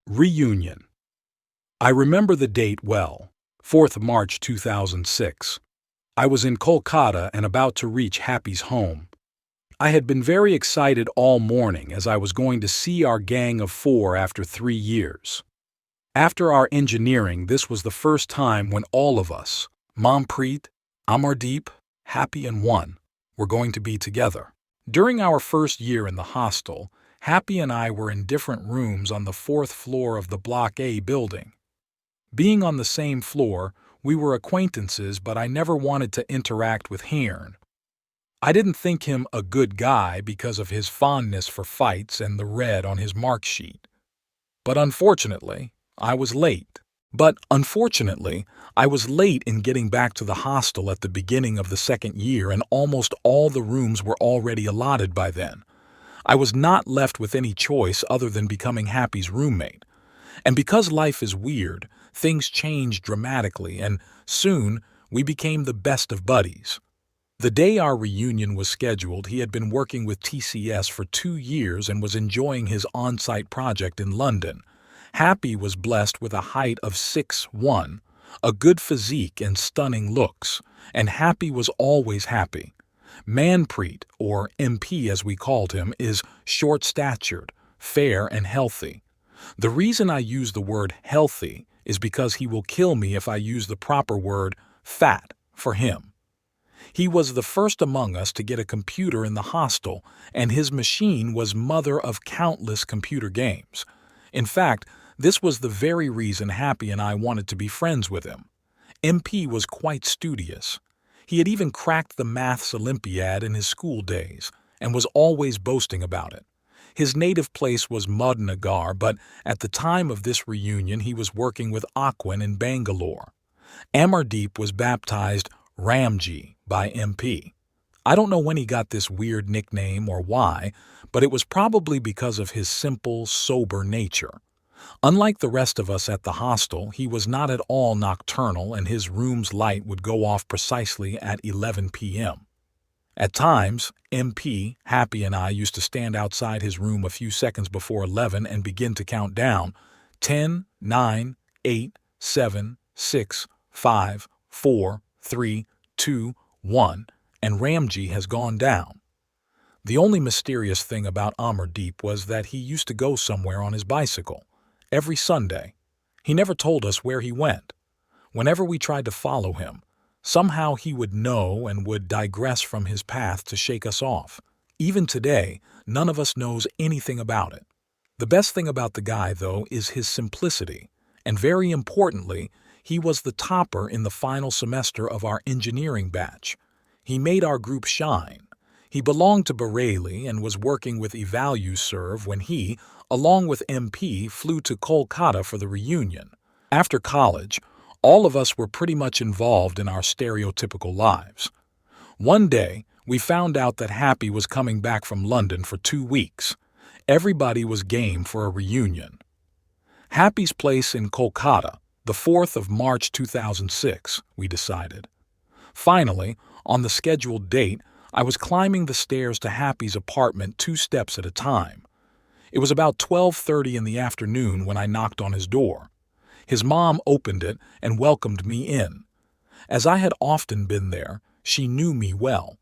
Reunion. I remember the date well, 4th March 2006. I was in Kolkata and about to reach Happy's home. I had been very excited all morning as I was going to see our gang of four after 3 years. After our engineering, this was the first time when all of us, Mompreet, Amardeep, Happy and One, were going to be together. During our first year in the hostel, Happy and I were in different rooms on the fourth floor of the Block A building. Being on the same floor, we were acquaintances, but I never wanted to interact with Hearn. I didn't think him a good guy because of his fondness for fights and the red on his mark sheet. But unfortunately, I was late. I was late in getting back to the hostel at the beginning of the second year, and almost all the rooms were already allotted by then. I was not left with any choice other than becoming Happy's roommate. And because life is weird, things changed dramatically, and soon we became the best of buddies. The day our reunion was scheduled, he had been working with TCS for 2 years and was enjoying his on-site project in London. Happy was blessed with a height of 6'1", a good physique and stunning looks, and Happy was always happy. Manpreet, or MP as we called him, is short-statured, fair and healthy. The reason I use the word healthy is because he will kill me if I use the proper word fat for him. He was the first among us to get a computer in the hostel, and his machine was mother of countless computer games. In fact, this was the very reason Happy and I wanted to be friends with him. MP was quite studious. He had even cracked the maths Olympiad in his school days, and was always boasting about it. His native place was Mudnagar, but at the time of this reunion he was working with Aquan in Bangalore. Amardeep was baptized Ramji by MP. I don't know when he got this weird nickname or why, but it was probably because of his simple, sober nature. Unlike the rest of us at the hostel, he was not at all nocturnal, and his room's light would go off precisely at 11 p.m. At times, MP, Happy and I used to stand outside his room a few seconds before 11 and begin to count down: 10, 9, 8, 7, 6, 5, 4, 3, 2, 1, and Ramji has gone down. The only mysterious thing about Amardeep was that he used to go somewhere on his bicycle. Every Sunday. He never told us where he went. Whenever we tried to follow him, somehow he would know and would digress from his path to shake us off. Even today, none of us knows anything about it. The best thing about the guy, though, is his simplicity, and very importantly, he was the topper in the final semester of our engineering batch. He made our group shine. He belonged to Bareilly and was working with EvaluServe when he, along with MP, flew to Kolkata for the reunion. After college, all of us were pretty much involved in our stereotypical lives. One day, we found out that Happy was coming back from London for 2 weeks. Everybody was game for a reunion. Happy's place in Kolkata, the 4th of March 2006, we decided. Finally, on the scheduled date, I was climbing the stairs to Happy's apartment 2 steps at a time. It was about 12:30 in the afternoon when I knocked on his door. His mom opened it and welcomed me in. As I had often been there, she knew me well.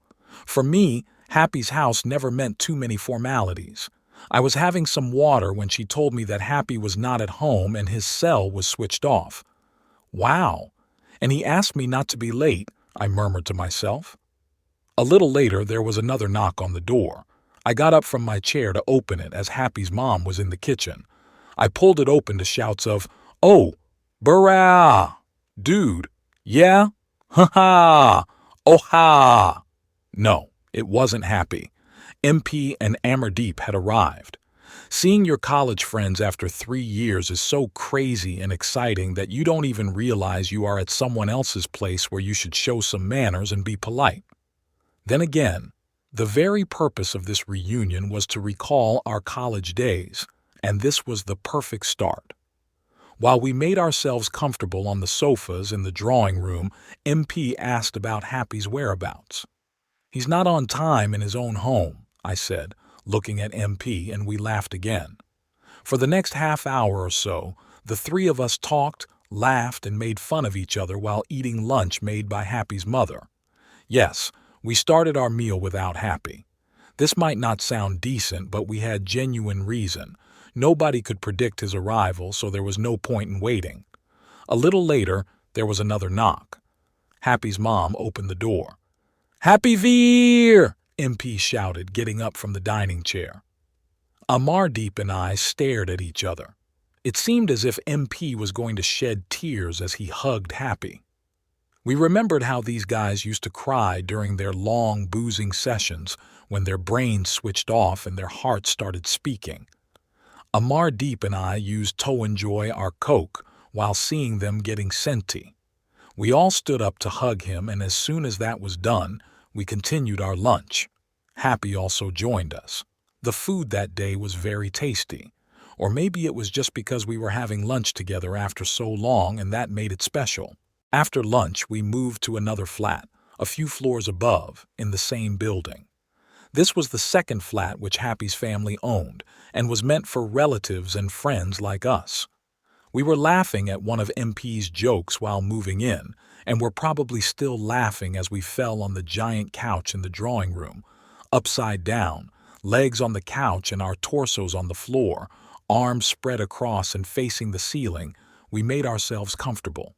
For me, Happy's house never meant too many formalities. I was having some water when she told me that Happy was not at home and his cell was switched off. Wow! And he asked me not to be late, I murmured to myself. A little later, there was another knock on the door. I got up from my chair to open it as Happy's mom was in the kitchen. I pulled it open to shouts of, "Oh, Burra! Dude! Yeah? Ha-ha! Oh-ha!" No, it wasn't Happy. MP and Amardeep had arrived. Seeing your college friends after 3 years is so crazy and exciting that you don't even realize you are at someone else's place where you should show some manners and be polite. Then again, the very purpose of this reunion was to recall our college days, and this was the perfect start. While we made ourselves comfortable on the sofas in the drawing room, MP asked about Happy's whereabouts. "He's not on time in his own home," I said, looking at MP, and we laughed again. For the next half hour or so, the three of us talked, laughed, and made fun of each other while eating lunch made by Happy's mother. Yes, we started our meal without Happy. This might not sound decent, but we had genuine reason. Nobody could predict his arrival, so there was no point in waiting. A little later, there was another knock. Happy's mom opened the door. "Happy Veer!" MP shouted, getting up from the dining chair. Amardeep and I stared at each other. It seemed as if MP was going to shed tears as he hugged Happy. We remembered how these guys used to cry during their long, boozing sessions when their brains switched off and their hearts started speaking. Amardeep and I used to enjoy our Coke while seeing them getting senti. We all stood up to hug him, and as soon as that was done, we continued our lunch. Happy also joined us. The food that day was very tasty. Or maybe it was just because we were having lunch together after so long and that made it special. After lunch, we moved to another flat, a few floors above, in the same building. This was the second flat which Happy's family owned and was meant for relatives and friends like us. We were laughing at one of MP's jokes while moving in, and were probably still laughing as we fell on the giant couch in the drawing room, upside down, legs on the couch and our torsos on the floor, arms spread across and facing the ceiling. We made ourselves comfortable.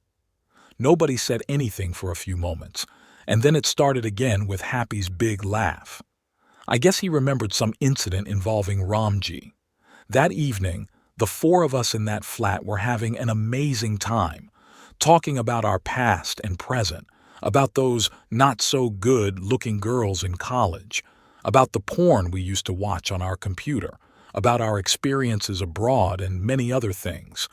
Nobody said anything for a few moments, and then it started again with Happy's big laugh. I guess he remembered some incident involving Ramji. That evening, the four of us in that flat were having an amazing time, talking about our past and present, about those not-so-good-looking girls in college, about the porn we used to watch on our computer, about our experiences abroad, and many other things.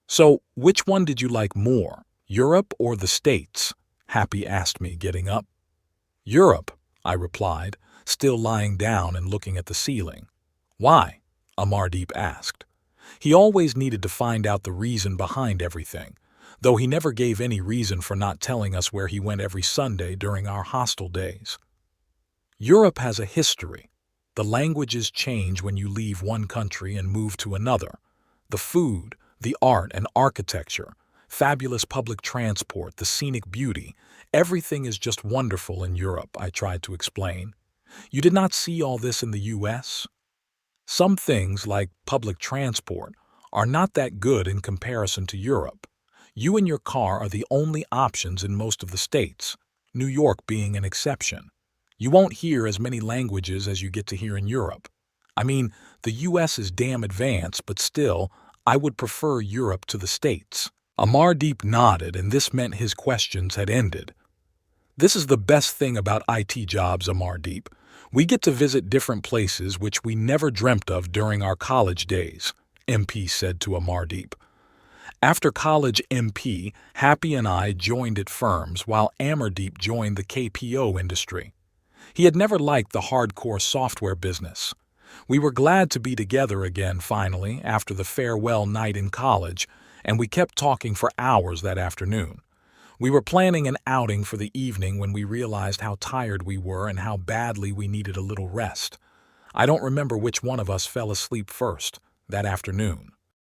"So, which one did you like more, Europe or the States?" Happy asked me, getting up. "Europe," I replied, still lying down and looking at the ceiling. "Why?" Amardeep asked. He always needed to find out the reason behind everything, though he never gave any reason for not telling us where he went every Sunday during our hostel days. "Europe has a history. The languages change when you leave one country and move to another. The food, the art and architecture, fabulous public transport, the scenic beauty, everything is just wonderful in Europe," I tried to explain. "You did not see all this in the U.S.? Some things, like public transport, are not that good in comparison to Europe. You and your car are the only options in most of the states, New York being an exception. You won't hear as many languages as you get to hear in Europe. I mean, the U.S. is damn advanced, but still, I would prefer Europe to the States." Amardeep nodded, and this meant his questions had ended. "This is the best thing about IT jobs, Amardeep. We get to visit different places which we never dreamt of during our college days," MP said to Amardeep. After college, MP, Happy and I joined at firms while Amardeep joined the KPO industry. He had never liked the hardcore software business. We were glad to be together again finally after the farewell night in college, and we kept talking for hours that afternoon. We were planning an outing for the evening when we realized how tired we were and how badly we needed a little rest. I don't remember which one of us fell asleep first that afternoon.